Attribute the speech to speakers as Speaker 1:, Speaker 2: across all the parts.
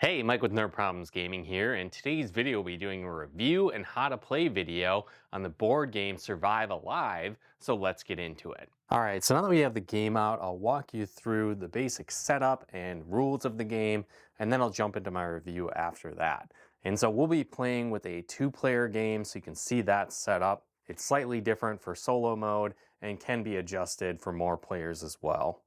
Speaker 1: Hey, Mike with Nerd Problems Gaming here, and today's video will be doing a review and how to play video on the board game Survive Alive, so let's get into it. Alright, so now that we have the game out, I'll walk you through the basic setup and rules of the game, and then I'll jump into my review after that. And so we'll be playing with a two-player game, so you can see that setup. It's slightly different for solo mode and can be adjusted for more players as well.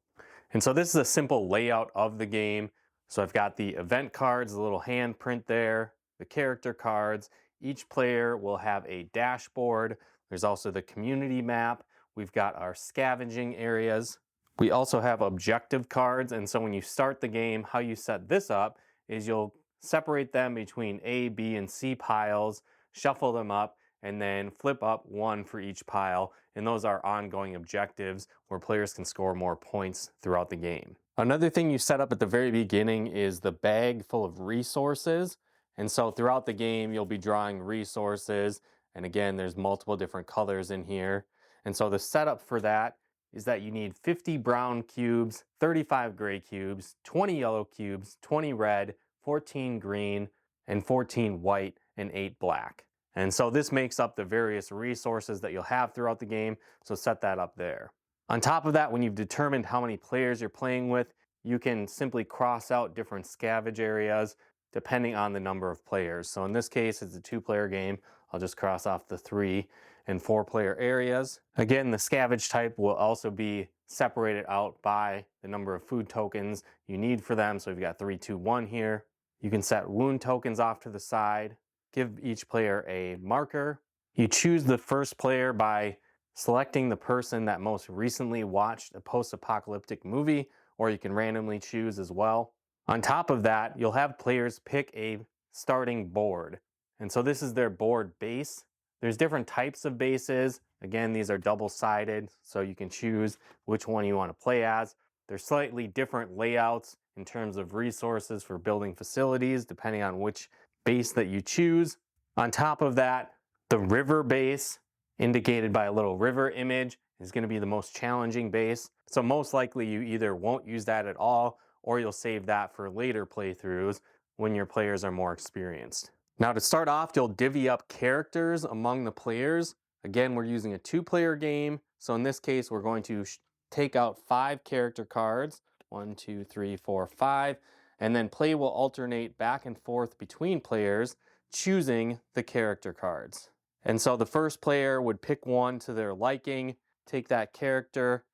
Speaker 1: And so this is a simple layout of the game. So I've got the event cards, the little handprint there, the character cards. Each player will have a dashboard. There's also the community map. We've got our scavenging areas. We also have objective cards. And so when you start the game, how you set this up is you'll separate them between A, B, and C piles, shuffle them up, and then flip up one for each pile. And those are ongoing objectives where players can score more points throughout the game. Another thing you set up at the very beginning is the bag full of resources. And so throughout the game, you'll be drawing resources. And again, there's multiple different colors in here. And so the setup for that is that you need 50 brown cubes, 35 gray cubes, 20 yellow cubes, 20 red, 14 green, and 14 white, and 8 black. And so this makes up the various resources that you'll have throughout the game. So set that up there. On top of that, when you've determined how many players you're playing with, you can simply cross out different scavenge areas depending on the number of players. So in this case, it's a two-player game. I'll just cross off the 3 and 4-player areas. Again, the scavenge type will also be separated out by the number of food tokens you need for them. So we've got 3, 2, 1 here. You can set wound tokens off to the side, give each player a marker. You choose the first player by selecting the person that most recently watched a post-apocalyptic movie, or you can randomly choose as well. On top of that, you'll have players pick a starting board. And so this is their board base. There's different types of bases. Again, these are double-sided, so you can choose which one you want to play as. There's slightly different layouts in terms of resources for building facilities, depending on which base that you choose. On top of that, the river base, indicated by a little river image, is going to be the most challenging base. So most likely you either won't use that at all, or you'll save that for later playthroughs when your players are more experienced. Now to start off, you'll divvy up characters among the players. Again, we're using a two-player game. So in this case, we're going to take out 5 character cards. 1, 2, 3, 4, 5. And then play will alternate back and forth between players, choosing the character cards. And so the first player would pick one to their liking, take that character,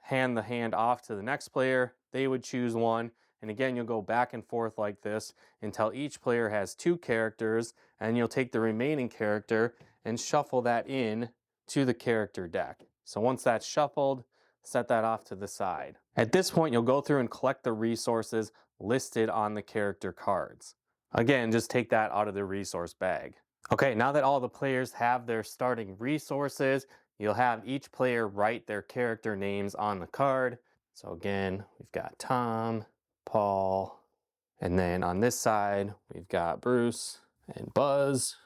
Speaker 1: hand the hand off to the next player. They would choose one. And again, you'll go back and forth like this until each player has 2 characters, and you'll take the remaining character and shuffle that in to the character deck. So once that's shuffled, set that off to the side. At this point, you'll go through and collect the resources listed on the character cards. Again, just take that out of the resource bag. Okay, now that all the players have their starting resources, you'll have each player write their character names on the card. So again, we've got Tom, Paul, and then on this side, we've got Bruce and Buzz.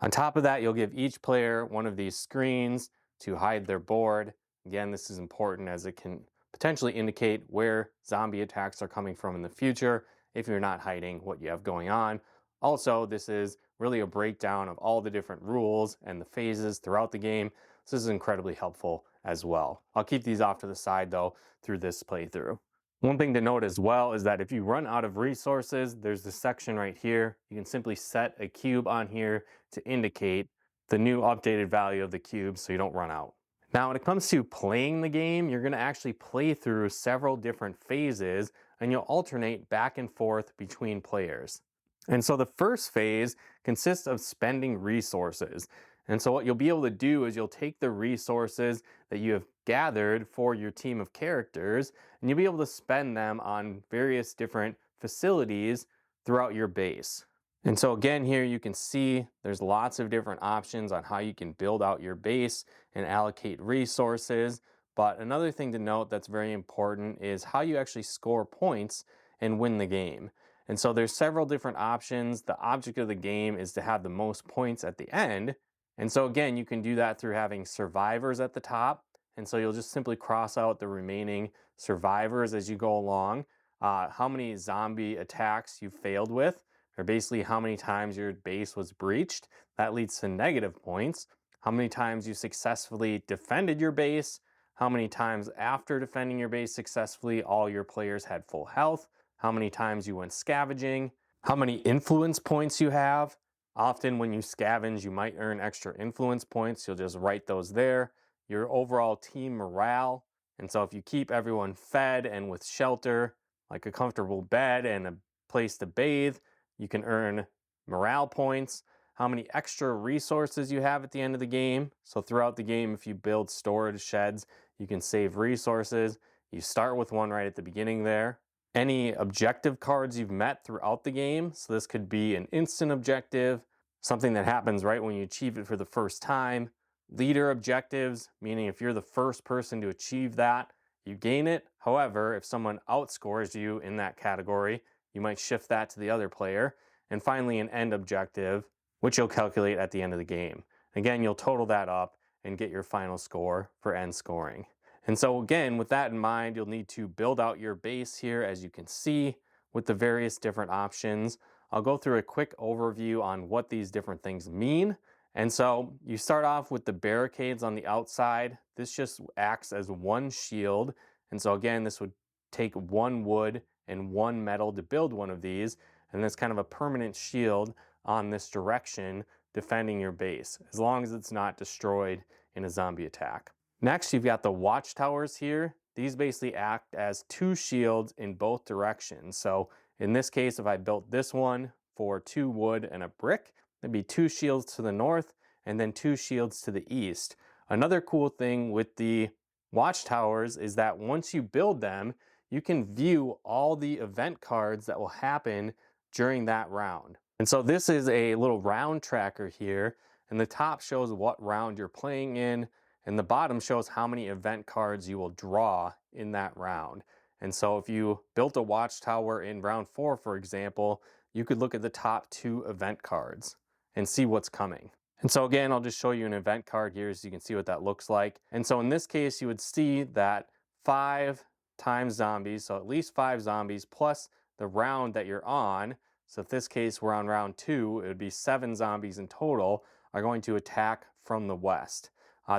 Speaker 1: On top of that, you'll give each player one of these screens to hide their board. Again, this is important as it can potentially indicate where zombie attacks are coming from in the future if you're not hiding what you have going on. Also, this is really a breakdown of all the different rules and the phases throughout the game. So this is incredibly helpful as well. I'll keep these off to the side though through this playthrough. One thing to note as well is that if you run out of resources, there's this section right here. You can simply set a cube on here to indicate the new updated value of the cube so you don't run out. Now, when it comes to playing the game, you're going to actually play through several different phases, and you'll alternate back and forth between players. And so the first phase consists of spending resources. And so what you'll be able to do is you'll take the resources that you have gathered for your team of characters, and you'll be able to spend them on various different facilities throughout your base. And so again, here you can see there's lots of different options on how you can build out your base and allocate resources. But another thing to note that's very important is how you actually score points and win the game. And so there's several different options. The object of the game is to have the most points at the end. And so again, you can do that through having survivors at the top. And so you'll just simply cross out the remaining survivors as you go along. how many zombie attacks you failed with, or basically how many times your base was breached. That leads to negative points. How many times you successfully defended your base, how many times after defending your base successfully all your players had full health, how many times you went scavenging, how many influence points you have. Often when you scavenge, you might earn extra influence points. You'll just write those there. Your overall team morale. And so if you keep everyone fed and with shelter, like a comfortable bed and a place to bathe, you can earn morale points. How many extra resources you have at the end of the game. So throughout the game, if you build storage sheds, you can save resources. You start with one right at the beginning there. Any objective cards you've met throughout the game. So this could be an instant objective, something that happens right when you achieve it for the first time. Leader objectives, meaning if you're the first person to achieve that, you gain it. However, if someone outscores you in that category, you might shift that to the other player. And finally, an end objective, which you'll calculate at the end of the game. Again, you'll total that up and get your final score for end scoring. And so again, with that in mind, you'll need to build out your base here, as you can see, with the various different options. I'll go through a quick overview on what these different things mean. And so you start off with the barricades on the outside. This just acts as one shield. And so again, this would take one wood and one metal to build one of these. And that's kind of a permanent shield on this direction, defending your base, as long as it's not destroyed in a zombie attack. Next, you've got the watchtowers here. These basically act as two shields in both directions. So in this case, if I built this one for 2 wood and a brick, there'd be 2 shields to the north and then 2 shields to the east. Another cool thing with the watchtowers is that once you build them, you can view all the event cards that will happen during that round. And so this is a little round tracker here, and the top shows what round you're playing in, and the bottom shows how many event cards you will draw in that round. And so if you built a watchtower in round 4, for example, you could look at the top 2 event cards and see what's coming. And so again, I'll just show you an event card here so you can see what that looks like. And so in this case, you would see that 5 times zombies, so at least 5 zombies plus the round that you're on. So if this case we're on round 2, it would be 7 zombies in total are going to attack from the west.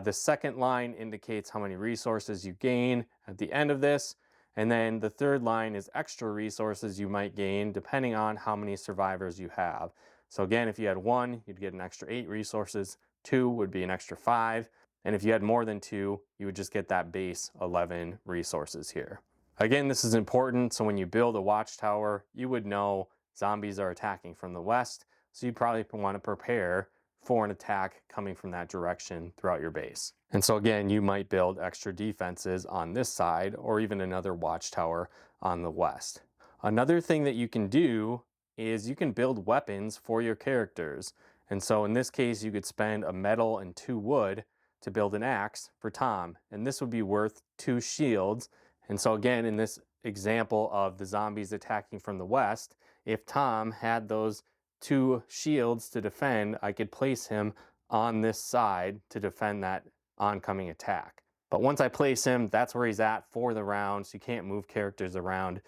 Speaker 1: The second line indicates how many resources you gain at the end of this. And then the third line is extra resources you might gain depending on how many survivors you have. So again, if you had 1, you'd get an extra 8 resources. 2 would be an extra 5. And if you had more than 2, you would just get that base 11 resources here. Again, this is important. So when you build a watchtower, you would know zombies are attacking from the west. So you'd probably want to prepare for an attack coming from that direction throughout your base. And so again, you might build extra defenses on this side or even another watchtower on the west. Another thing that you can do is you can build weapons for your characters. And so in this case, you could spend a metal and 2 wood to build an axe for Tom. And this would be worth 2 shields. And so again, in this example of the zombies attacking from the west, if Tom had those 2 shields to defend, I could place him on this side to defend that oncoming attack. But once I place him, that's where he's at for the round, so you can't move characters around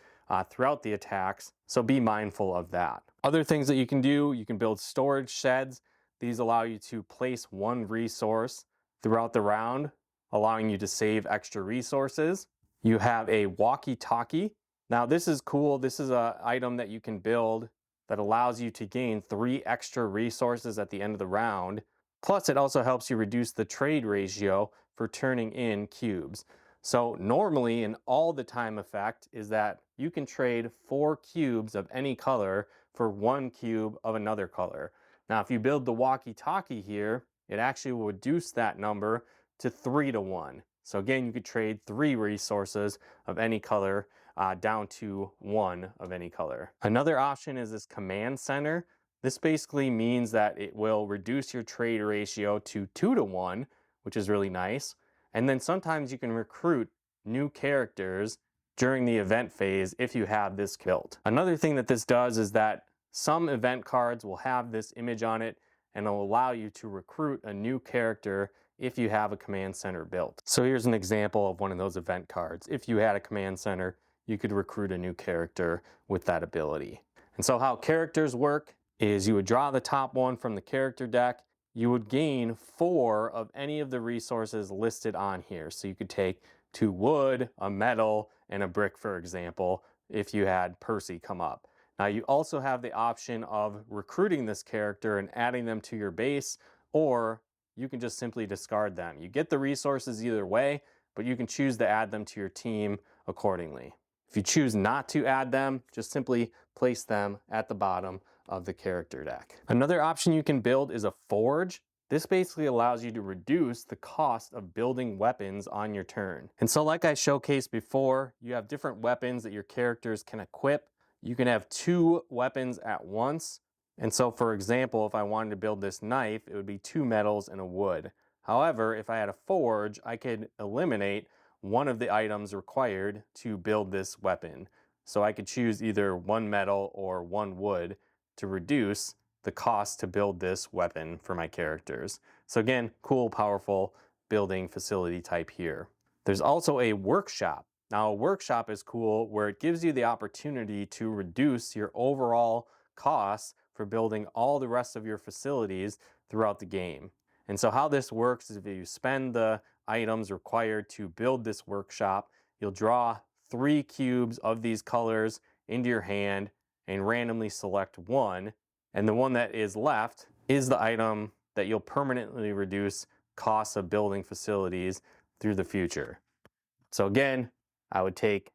Speaker 1: throughout the attacks, so be mindful of that. Other things that you can do, you can build storage sheds. These allow you to place 1 resource throughout the round, allowing you to save extra resources. You have a walkie-talkie. Now this is cool. This is an item that you can build that allows you to gain 3 extra resources at the end of the round. Plus, it also helps you reduce the trade ratio for turning in cubes. So normally, an all the time effect is that you can trade 4 cubes of any color for 1 cube of another color. Now, if you build the walkie-talkie here, it actually will reduce that number to 3 to 1. So again, you could trade 3 resources of any color down to 1 of any color. Another option is this command center. This basically means that it will reduce your trade ratio to 2 to 1, which is really nice. And then sometimes you can recruit new characters during the event phase if you have this built. Another thing that this does is that some event cards will have this image on it and it'll allow you to recruit a new character if you have a command center built. So here's an example of one of those event cards. If you had a command center, you could recruit a new character with that ability. And so how characters work is you would draw the top one from the character deck. You would gain 4 of any of the resources listed on here. So you could take 2 wood, a metal, and a brick, for example, if you had Percy come up. Now you also have the option of recruiting this character and adding them to your base, or you can just simply discard them. You get the resources either way, but you can choose to add them to your team accordingly. If you choose not to add them, just simply place them at the bottom of the character deck. Another option you can build is a forge. This basically allows you to reduce the cost of building weapons on your turn. And so like I showcased before, you have different weapons that your characters can equip. You can have 2 weapons at once. And so for example, if I wanted to build this knife, it would be 2 metals and a wood. However, if I had a forge, I could eliminate one of the items required to build this weapon. So I could choose either 1 metal or 1 wood to reduce the cost to build this weapon for my characters. So again, cool, powerful building facility type here. There's also a workshop. Now a workshop is cool where it gives you the opportunity to reduce your overall costs for building all the rest of your facilities throughout the game. And so how this works is if you spend the items required to build this workshop, you'll draw 3 cubes of these colors into your hand and randomly select one. And the one that is left is the item that you'll permanently reduce costs of building facilities through the future. So again, I would take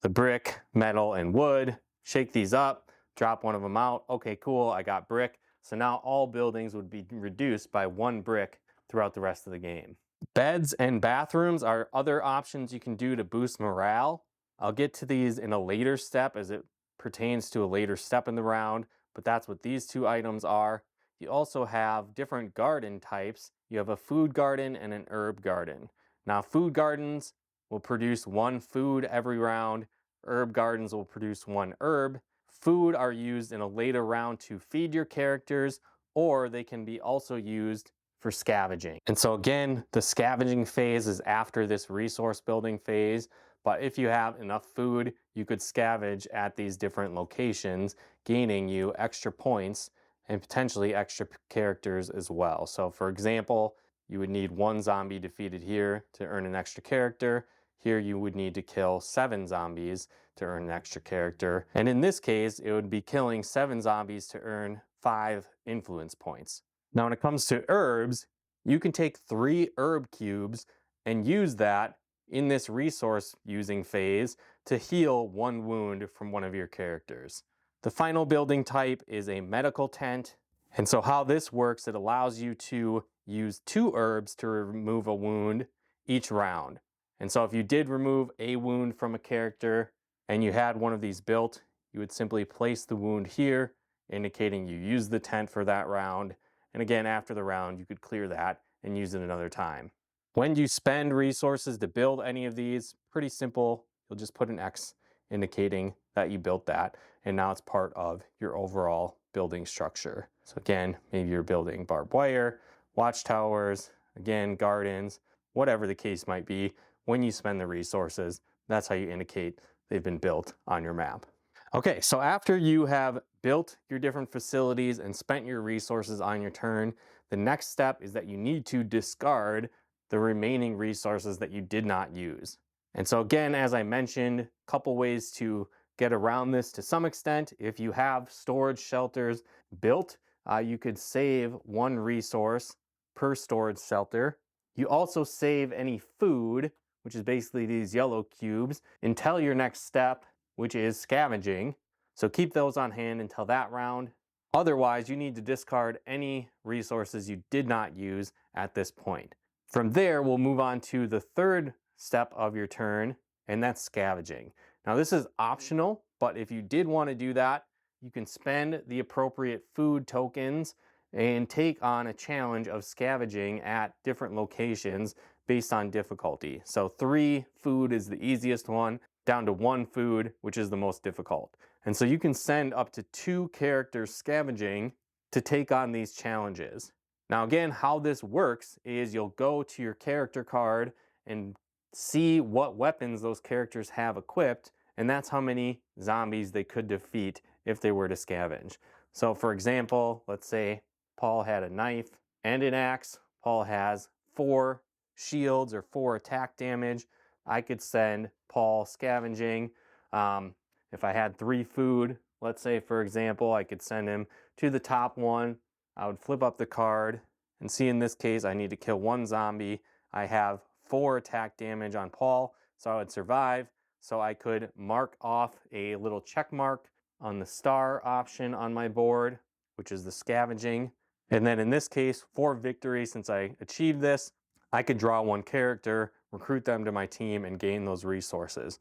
Speaker 1: the brick, metal, and wood, shake these up, drop one of them out. Okay, cool, I got brick. So now all buildings would be reduced by 1 brick throughout the rest of the game. Beds and bathrooms are other options you can do to boost morale. I'll get to these in a later step as it pertains to a later step in the round, but that's what these 2 items are. You also have different garden types. You have a food garden and an herb garden. Now food gardens will produce 1 food every round. Herb gardens will produce 1 herb. Food are used in a later round to feed your characters, or they can be also used for scavenging. And so again, the scavenging phase is after this resource building phase, but if you have enough food, you could scavenge at these different locations, gaining you extra points and potentially extra characters as well. So for example, you would need 1 zombie defeated here to earn an extra character. Here you would need to kill 7 zombies to earn an extra character. And in this case, it would be killing 7 zombies to earn 5 influence points. Now when it comes to herbs, you can take 3 herb cubes and use that in this resource using phase to heal 1 wound from one of your characters. The final building type is a medical tent. And so how this works, it allows you to use 2 herbs to remove a wound each round. And so if you did remove a wound from a character and you had one of these built, you would simply place the wound here, indicating you used the tent for that round. And again, after the round, you could clear that and use it another time. When you spend resources to build any of these, pretty simple. You'll just put an X indicating that you built that. And now it's part of your overall building structure. So again, maybe you're building barbed wire, watchtowers, again, gardens, whatever the case might be. When you spend the resources, that's how you indicate they've been built on your map. Okay, so after you have built your different facilities and spent your resources on your turn, the next step is that you need to discard the remaining resources that you did not use. And so again, as I mentioned, a couple ways to get around this to some extent. If you have storage shelters built, you could save 1 resource per storage shelter. You also save any food, which is basically these yellow cubes, until your next step, which is scavenging. So keep those on hand until that round. Otherwise, you need to discard any resources you did not use at this point. From there, we'll move on to the 3rd step of your turn, and that's scavenging. Now this is optional, but if you did want to do that, you can spend the appropriate food tokens and take on a challenge of scavenging at different locations based on difficulty. So 3 food is the easiest one, down to 1 food, which is the most difficult. And so you can send up to 2 characters scavenging to take on these challenges. Now again, how this works is you'll go to your character card and see what weapons those characters have equipped, and that's how many zombies they could defeat if they were to scavenge. So for example, let's say Paul had a knife and an axe. Paul has 4 shields or 4 attack damage. I could send Paul scavenging. If I had 3 food, let's say for example, I could send him to the top one. I would flip up the card and see in this case I need to kill 1 zombie. I have 4 attack damage on Paul, so I would survive. So I could mark off a little check mark on the star option on my board, which is the scavenging. And then in this case, for victory, since I achieved this, I could draw 1 character, recruit them to my team, and gain those resources.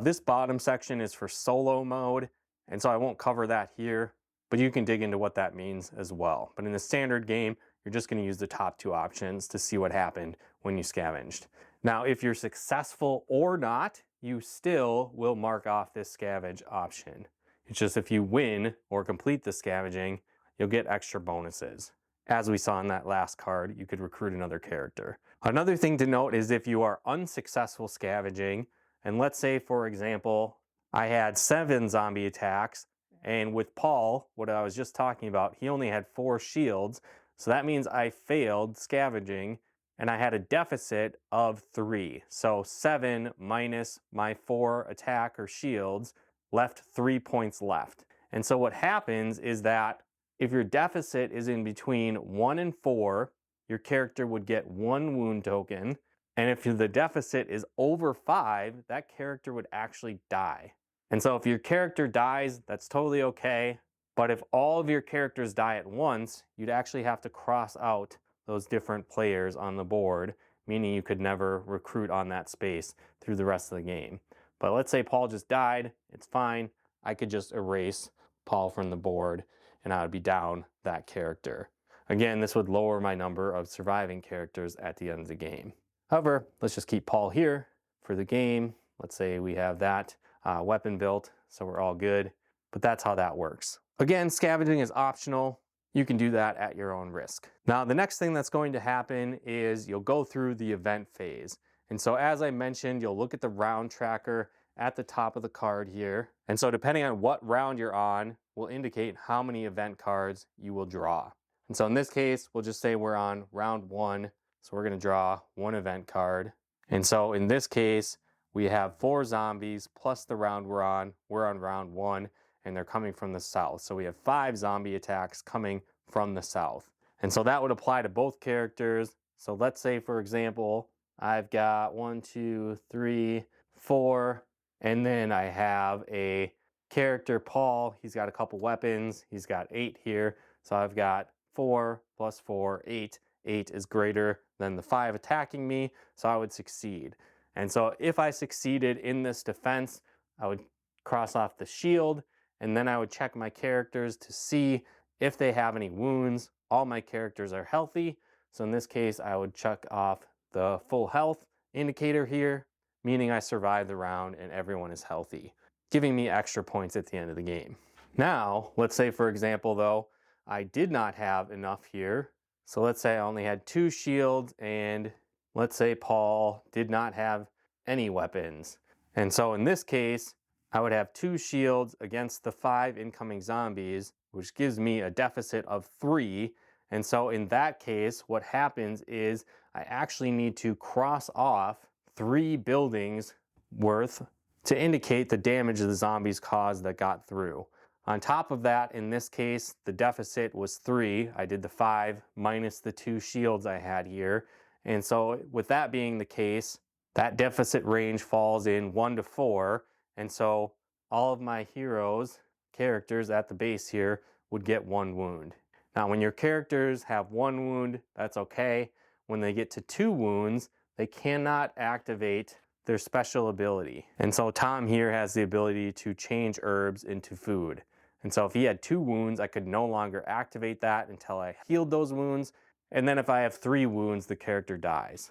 Speaker 1: This bottom section is for solo mode, and so I won't cover that here, but you can dig into what that means as well. But in the standard game, you're just going to use the top 2 options to see what happened when you scavenged. Now, if you're successful or not, you still will mark off this scavenge option. It's just if you win or complete the scavenging, you'll get extra bonuses. As we saw in that last card, you could recruit another character. Another thing to note is if you are unsuccessful scavenging, and let's say, for example, I had 7 zombie attacks, and with Paul, what I was just talking about, he only had 4 shields, so that means I failed scavenging, and I had a deficit of 3. So 7 minus my 4 attack or shields left 3 points left. And so what happens is that if your deficit is in between 1 and 4, your character would get 1 wound token. And if the deficit is over 5, that character would actually die. And so if your character dies, that's totally okay. But if all of your characters die at once, you'd actually have to cross out those different players on the board, meaning you could never recruit on that space through the rest of the game. But let's say Paul just died, it's fine. I could just erase Paul from the board and I would be down that character. Again, this would lower my number of surviving characters at the end of the game. However, let's just keep Paul here for the game. Let's say we have that weapon built, so we're all good. But that's how that works. Again, scavenging is optional. You can do that at your own risk. Now, the next thing that's going to happen is you'll go through the event phase. And so as I mentioned, you'll look at the round tracker at the top of the card here. And so depending on what round you're on, will indicate how many event cards you will draw. And so in this case, we'll just say we're on round 1. So we're going to draw 1 event card. And so in this case, we have 4 zombies plus the round we're on. We're on round 1 and they're coming from the south. So we have 5 zombie attacks coming from the south. And so that would apply to both characters. So let's say, for example, I've got 1, 2, 3, 4, and then I have a character, Paul. He's got a couple weapons. He's got 8 here. So I've got 4 plus 4, 8. 8 is greater than the 5 attacking me, so I would succeed. And so if I succeeded in this defense, I would cross off the shield, and then I would check my characters to see if they have any wounds. All my characters are healthy, so in this case, I would check off the full health indicator here, meaning I survived the round and everyone is healthy, giving me extra points at the end of the game. Now, let's say, for example, though, I did not have enough here. So let's say I only had 2 shields, and let's say Paul did not have any weapons. And so in this case, I would have 2 shields against the 5 incoming zombies, which gives me a deficit of 3. And so in that case, what happens is I actually need to cross off 3 buildings worth to indicate the damage the zombies caused that got through. On top of that, in this case, the deficit was 3. I did the 5 minus the 2 shields I had here. And so with that being the case, that deficit range falls in 1 to 4. And so all of my heroes, characters at the base here, would get 1 wound. Now, when your characters have 1 wound, that's okay. When they get to 2 wounds, they cannot activate their special ability. And so Tom here has the ability to change herbs into food. And so if he had 2 wounds, I could no longer activate that until I healed those wounds. And then if I have 3 wounds, the character dies.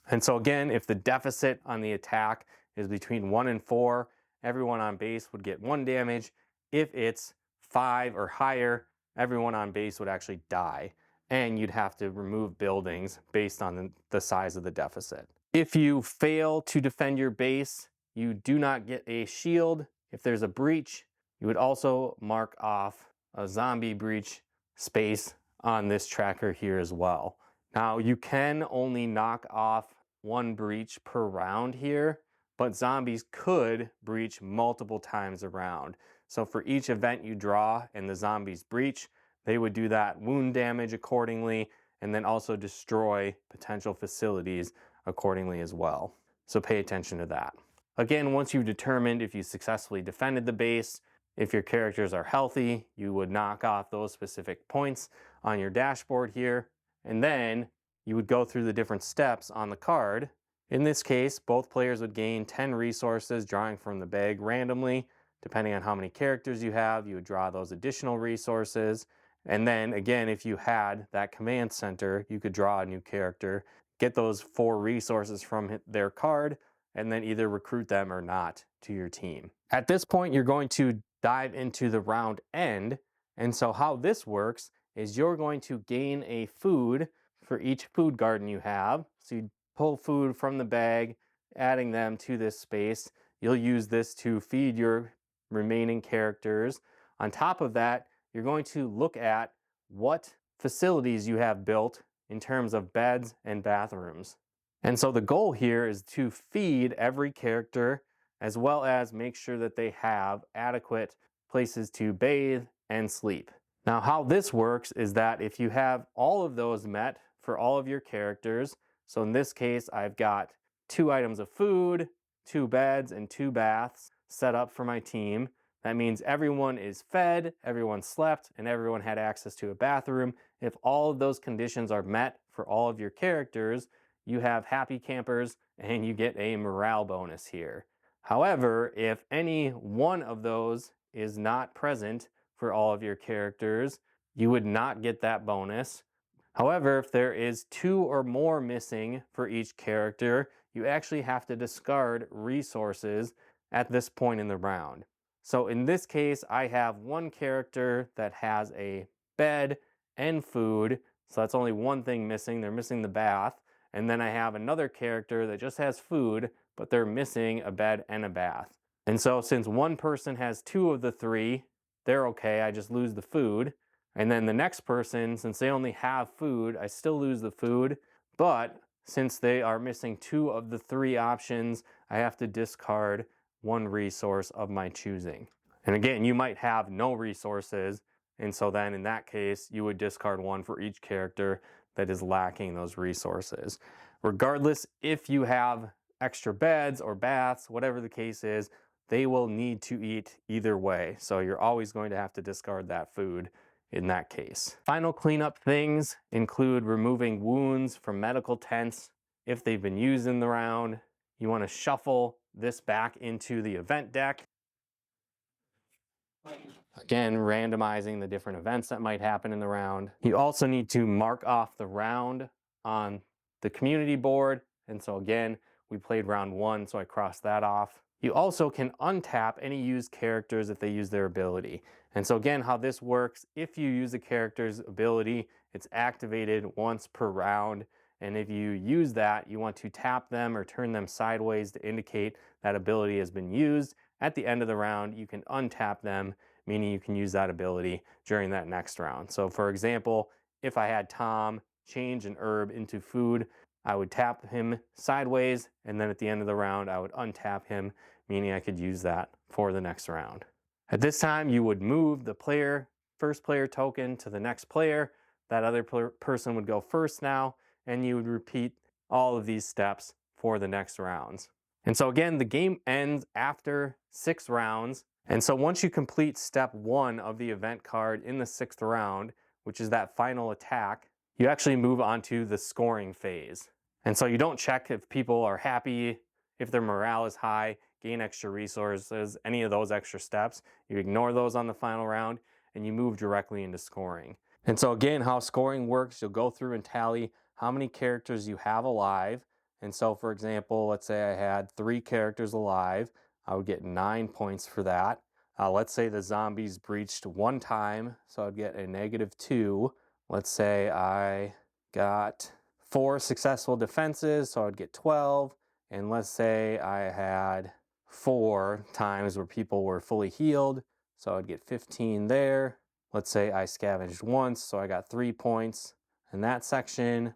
Speaker 1: And so again, if the deficit on the attack is between 1 and 4, everyone on base would get 1 damage. If it's 5 or higher, everyone on base would actually die. And you'd have to remove buildings based on the size of the deficit. If you fail to defend your base, you do not get a shield. If there's a breach, you would also mark off a zombie breach space on this tracker here as well. Now you can only knock off one breach per round here, but zombies could breach multiple times around. So for each event you draw and the zombies breach, they would do that wound damage accordingly, and then also destroy potential facilities accordingly as well. So pay attention to that. Again, once you've determined if you successfully defended the base, if your characters are healthy, you would knock off those specific points on your dashboard here, and then you would go through the different steps on the card. In this case, both players would gain 10 resources drawing from the bag randomly. Depending on how many characters you have, you would draw those additional resources. And then again, if you had that command center, you could draw a new character, get those 4 resources from their card, and then either recruit them or not to your team. At this point, you're going to dive into the round end. And so how this works is you're going to gain a food for each food garden you have. So you pull food from the bag, adding them to this space. You'll use this to feed your remaining characters. On top of that, you're going to look at what facilities you have built in terms of beds and bathrooms. And so the goal here is to feed every character as well as make sure that they have adequate places to bathe and sleep. Now, how this works is that if you have all of those met for all of your characters, so in this case, I've got 2 items of food, 2 beds, and 2 baths set up for my team. That means everyone is fed, everyone slept, and everyone had access to a bathroom. If all of those conditions are met for all of your characters, you have happy campers and you get a morale bonus here. However, if any one of those is not present for all of your characters, you would not get that bonus. However, if there is 2 or more missing for each character, you actually have to discard resources at this point in the round. So in this case, I have one character that has a bed and food, so that's only one thing missing. They're missing the bath. And then I have another character that just has food, but they're missing a bed and a bath. And so since one person has 2 of the 3, they're okay, I just lose the food. And then the next person, since they only have food, I still lose the food. But since they are missing 2 of the 3 options, I have to discard 1 resource of my choosing. And again, you might have no resources, and so then in that case, you would discard 1 for each character that is lacking those resources. Regardless, if you have extra beds or baths, whatever the case is, they will need to eat either way. So you're always going to have to discard that food in that case. Final cleanup things include removing wounds from medical tents if they've been used in the round. You want to shuffle this back into the event deck. Again, randomizing the different events that might happen in the round. You also need to mark off the round on the community board. And so again, we played round 1, so I crossed that off. You also can untap any used characters if they use their ability. And so again, how this works, if you use a character's ability, it's activated once per round. And if you use that, you want to tap them or turn them sideways to indicate that ability has been used. At the end of the round, you can untap them, meaning you can use that ability during that next round. So for example, if I had Tom change an herb into food, I would tap him sideways, and then at the end of the round, I would untap him, meaning I could use that for the next round. At this time, you would move the first player token to the next player. That other person would go first now, and you would repeat all of these steps for the next rounds. And so again, the game ends after 6 rounds. And so once you complete step 1 of the event card in the 6th round, which is that final attack, you actually move on to the scoring phase. And so you don't check if people are happy, if their morale is high, gain extra resources, any of those extra steps. You ignore those on the final round and you move directly into scoring. And so again, how scoring works, you'll go through and tally how many characters you have alive. And so for example, let's say I had 3 characters alive, I would get 9 points for that. Let's say the zombies breached 1 time, so I'd get a -2. Let's say I got 4 successful defenses, so I'd get 12. And let's say I had 4 times where people were fully healed, so I'd get 15 there. Let's say I scavenged once, so I got 3 points in that section.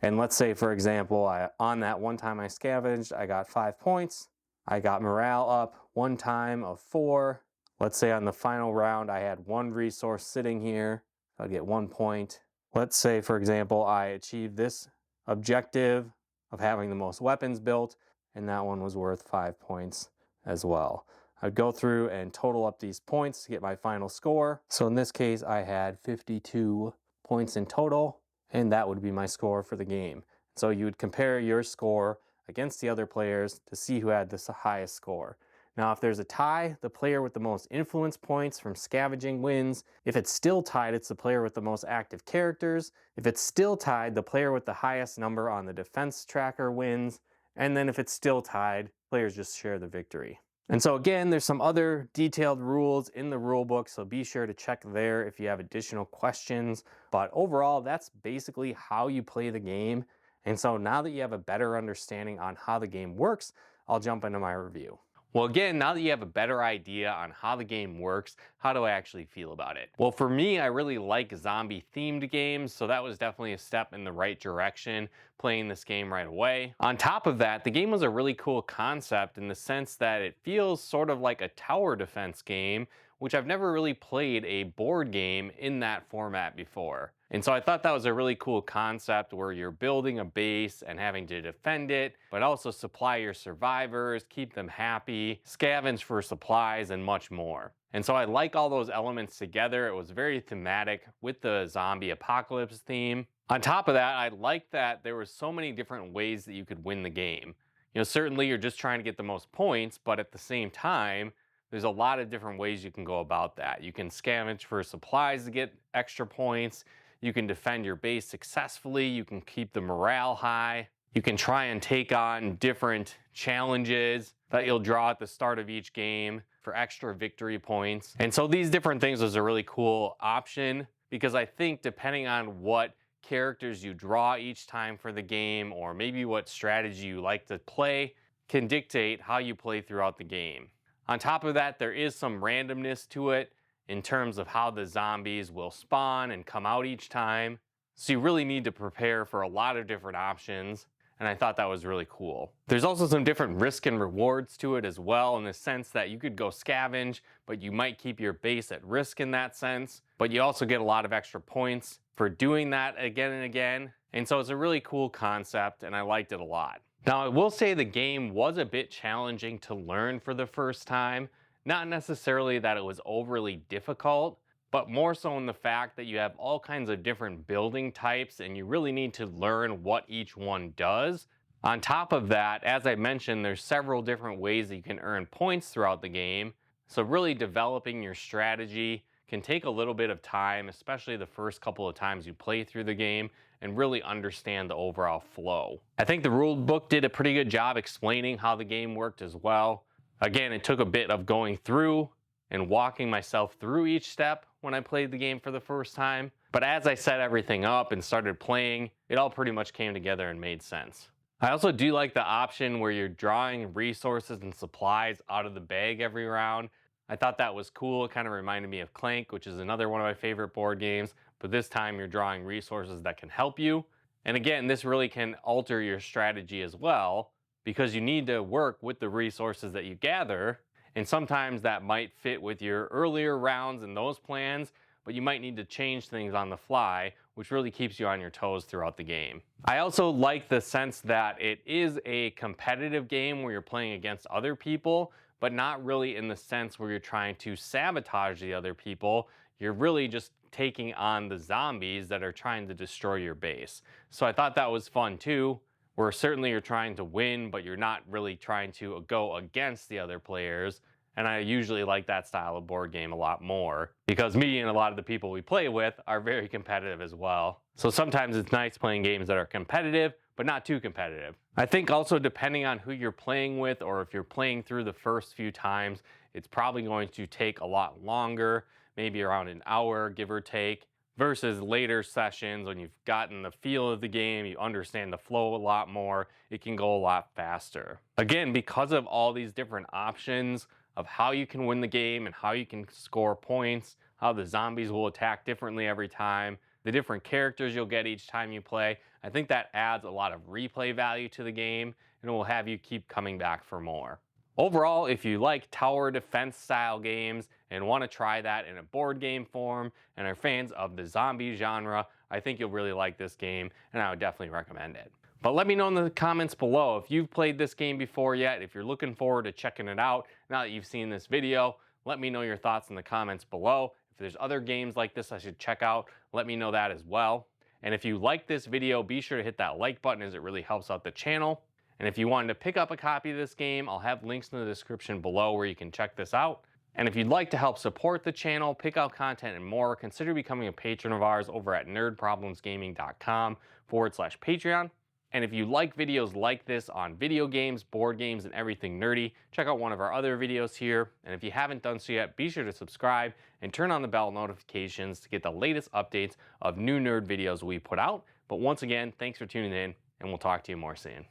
Speaker 1: And let's say, for example, on that one time I scavenged, I got 5 points. I got morale up 1 time of 4. Let's say on the final round I had 1 resource sitting here, I'd get 1 point. Let's say, for example, I achieved this objective of having the most weapons built, and that one was worth 5 points as well. I'd go through and total up these points to get my final score. So in this case, I had 52 points in total, and that would be my score for the game. So you would compare your score against the other players to see who had the highest score. Now, if there's a tie, the player with the most influence points from scavenging wins. If it's still tied, it's the player with the most active characters. If it's still tied, the player with the highest number on the defense tracker wins. And then if it's still tied, players just share the victory. And so again, there's some other detailed rules in the rule book, so be sure to check there if you have additional questions. But overall, that's basically how you play the game. And so now that you have a better understanding on how the game works, I'll jump into my review. Well, again, now that you have a better idea on how the game works, how do I actually feel about it? Well, for me, I really like zombie-themed games, so that was definitely a step in the right direction, playing this game right away. On top of that, the game was a really cool concept in the sense that it feels sort of like a tower defense game, which I've never really played a board game in that format before. And so I thought that was a really cool concept where you're building a base and having to defend it, but also supply your survivors, keep them happy, scavenge for supplies, and much more. And so I like all those elements together. It was very thematic with the zombie apocalypse theme. On top of that, I liked that there were so many different ways that you could win the game. You know, certainly you're just trying to get the most points, but at the same time, there's a lot of different ways you can go about that. You can scavenge for supplies to get extra points. You can defend your base successfully. You can keep the morale high. You can try and take on different challenges that you'll draw at the start of each game for extra victory points. And so these different things was a really cool option because I think depending on what characters you draw each time for the game or maybe what strategy you like to play can dictate how you play throughout the game. On top of that, there is some randomness to it in terms of how the zombies will spawn and come out each time. So you really need to prepare for a lot of different options, and I thought that was really cool. There's also some different risk and rewards to it as well, in the sense that you could go scavenge, but you might keep your base at risk in that sense, but you also get a lot of extra points for doing that again and again. And so it's a really cool concept, and I liked it a lot. Now, I will say the game was a bit challenging to learn for the first time. Not necessarily that it was overly difficult, but more so in the fact that you have all kinds of different building types and you really need to learn what each one does. On top of that, as I mentioned, there's several different ways that you can earn points throughout the game. So really developing your strategy can take a little bit of time, especially the first couple of times you play through the game, and really understand the overall flow. I think the rule book did a pretty good job explaining how the game worked as well. Again, it took a bit of going through and walking myself through each step when I played the game for the first time. But as I set everything up and started playing, it all pretty much came together and made sense. I also do like the option where you're drawing resources and supplies out of the bag every round. I thought that was cool. It kind of reminded me of Clank, which is another one of my favorite board games. But this time you're drawing resources that can help you. And again, this really can alter your strategy as well, because you need to work with the resources that you gather. And sometimes that might fit with your earlier rounds and those plans, but you might need to change things on the fly, which really keeps you on your toes throughout the game. I also like the sense that it is a competitive game where you're playing against other people, but not really in the sense where you're trying to sabotage the other people. You're really just taking on the zombies that are trying to destroy your base. So I thought that was fun too, where certainly you're trying to win, but you're not really trying to go against the other players. And I usually like that style of board game a lot more because me and a lot of the people we play with are very competitive as well. So sometimes it's nice playing games that are competitive, but not too competitive. I think also depending on who you're playing with, or if you're playing through the first few times, it's probably going to take a lot longer, maybe around an hour, give or take, versus later sessions when you've gotten the feel of the game, you understand the flow a lot more, it can go a lot faster. Again, because of all these different options of how you can win the game and how you can score points, how the zombies will attack differently every time, the different characters you'll get each time you play, I think that adds a lot of replay value to the game and will have you keep coming back for more. Overall, if you like tower defense style games and want to try that in a board game form and are fans of the zombie genre, I think you'll really like this game and I would definitely recommend it. But let me know in the comments below if you've played this game before yet, if you're looking forward to checking it out now that you've seen this video. Let me know your thoughts in the comments below. If there's other games like this I should check out, let me know that as well. And if you like this video, be sure to hit that like button as it really helps out the channel. And if you wanted to pick up a copy of this game, I'll have links in the description below where you can check this out. And if you'd like to help support the channel, pick out content and more, consider becoming a patron of ours over at nerdproblemsgaming.com/Patreon. And if you like videos like this on video games, board games, and everything nerdy, check out one of our other videos here. And if you haven't done so yet, be sure to subscribe and turn on the bell notifications to get the latest updates of new nerd videos we put out. But once again, thanks for tuning in, and we'll talk to you more soon.